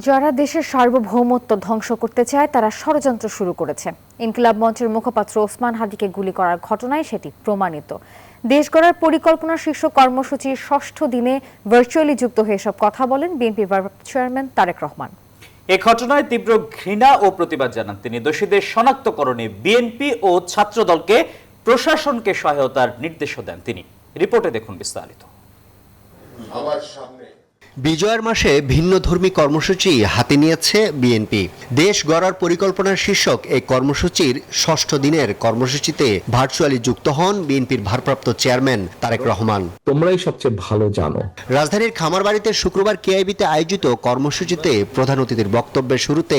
যারা দেশের সার্বভৌমত্ব ধ্বংস করতে চায় তারা ষড়যন্ত্র শুরু করেছে। ইনকিলাব মঞ্চের মুখপাত্র ওসমান হাদিকে গুলি করার ঘটনায় সেটি প্রমাণিত। দেশ গড়ার পরিকল্পনা শীর্ষ কর্মসূচির ষষ্ঠ দিনে ভার্চুয়ালি যুক্ত হয়ে এসব কথা বলেন বিএনপি ভারপ্রাপ্ত চেয়ারম্যান তারেক রহমান। এ ঘটনায় তীব্র ঘৃণা ও প্রতিবাদ জানান তিনি। দোষীদের শনাক্তকরণে বিএনপি ও ছাত্রদলকে প্রশাসনকে সহায়তার নির্দেশও দেন তিনি। রিপোর্টে দেখুন বিস্তারিত। বিজয়ের মাসে ভিন্নধর্মী কর্মসূচি হাতে নিয়েছে বিএনপি। দেশ গড়ার পরিকল্পনার শীর্ষক এই কর্মসূচির ষষ্ঠ দিনের কর্মসূচিতে ভার্চুয়ালি যুক্ত হন বিএনপির ভারপ্রাপ্ত চেয়ারম্যান তারেক রহমান। তোমরাই সবচেয়ে ভালো জানো। রাজধানীর খামারবাড়িতে শুক্রবার কেআইবিতে আয়োজিত কর্মসূচিতে প্রধান অতিথির বক্তব্যের শুরুতে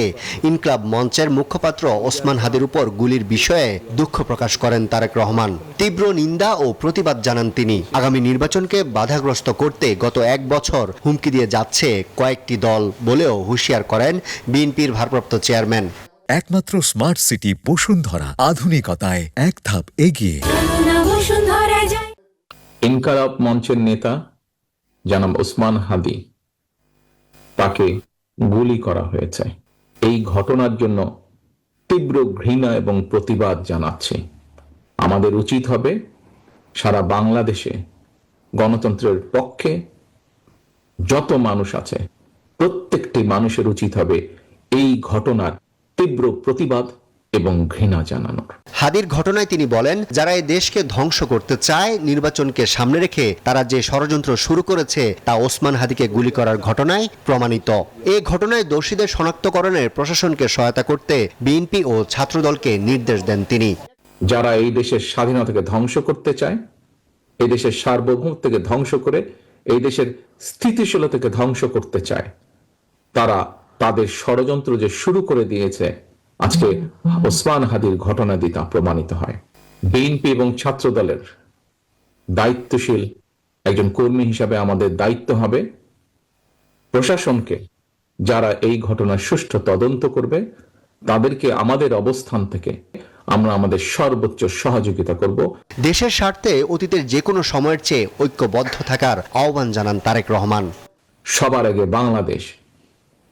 ইনকিলাব মঞ্চের মুখপাত্র ওসমান হাদির উপর গুলির বিষয়ে দুঃখ প্রকাশ করেন তারেক রহমান। তীব্র নিন্দা ও প্রতিবাদ জানান তিনি। আগামী নির্বাচনকে বাধাগ্রস্ত করতে গত এক বছর হুমকি দিয়ে যাচ্ছে কয়েকটি দল বলেও হুঁশিয়ার করেন বিএনপির ভারপ্রাপ্ত চেয়ারম্যান। একমাত্র স্মার্ট সিটি বসুন্ধরা, আধুনিকতায় এক ধাপ এগিয়ে। ইনকিলাব মঞ্চের নেতা জনাব ওসমান হাদি, তাকে গুলি করা হয়েছে। এই ঘটনার জন্য তীব্র ঘৃণা এবং প্রতিবাদ জানাচ্ছি। আমাদের উচিত হবে সারা বাংলাদেশে গণতন্ত্রের পক্ষে যত মানুষ আছে প্রত্যেকটি মানুষের উচিত হবে এই ঘটনার তীব্র প্রতিবাদ এবং ঘৃণা জানানোর। হাদির ঘটনায় তিনি বলেন, যারা এই দেশকে ধ্বংস করতে চায়, নির্বাচনকে সামনে রেখে তারা যে ষড়যন্ত্র শুরু করেছে তা ওসমান হাদিকে গুলি করার ঘটনায় প্রমাণিত। এই ঘটনায় দোষীদের শনাক্তকরণের প্রশাসনকে সহায়তা করতে বিএনপি ও ছাত্রদলকে নির্দেশ দেন তিনি। যারা এই দেশের স্বাধীনতাকে ধ্বংস করতে চায়, এই দেশের সার্বভৌমত্বকে ধ্বংস করে এই দেশের স্থিতিশীলতাকে ধ্বংস করতে চায়, তারা তাদের ষড়যন্ত্র যে শুরু করে দিয়েছে, আজকে ওসমান হাদির ঘটনা দিয়ে তা প্রমাণিত হয়। বিএনপি এবং ছাত্র দলের দায়িত্বশীল একজন কর্মী হিসাবে আমাদের দায়িত্ব হবে প্রশাসনকে, যারা এই ঘটনার সুষ্ঠু তদন্ত করবে, তাদেরকে আমাদের অবস্থান থেকে আমরা আমাদের সর্বোচ্চ সহযোগিতা করব। দেশের স্বার্থে অতীতের যে কোনো সময়ের চেয়ে ঐক্যবদ্ধ থাকার আহ্বান জানান তারেক রহমান। সবার আগে বাংলাদেশ,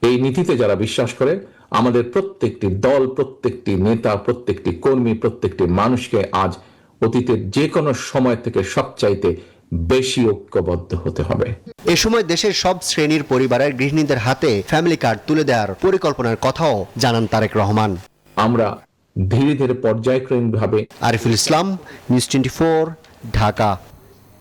এই নীতিতে যারা বিশ্বাস করে, আমাদের প্রত্যেকটি দল, প্রত্যেকটি নেতা, প্রত্যেকটি কর্মী, প্রত্যেকটি মানুষকে আজ অতীতের যে কোনো সময় থেকে সবচাইতে বেশি ঐক্যবদ্ধ হতে হবে। এ সময় দেশের সব শ্রেণীর পরিবারের গৃহিণীদের হাতে ফ্যামিলি কার্ড তুলে দেওয়ার পরিকল্পনার কথাও জানান তারেক রহমান। আমরা ধীরে ধীরে পর্যায়ক্রমিকভাবে। আরিফুল ইসলাম, নিউজ 24, ঢাকা।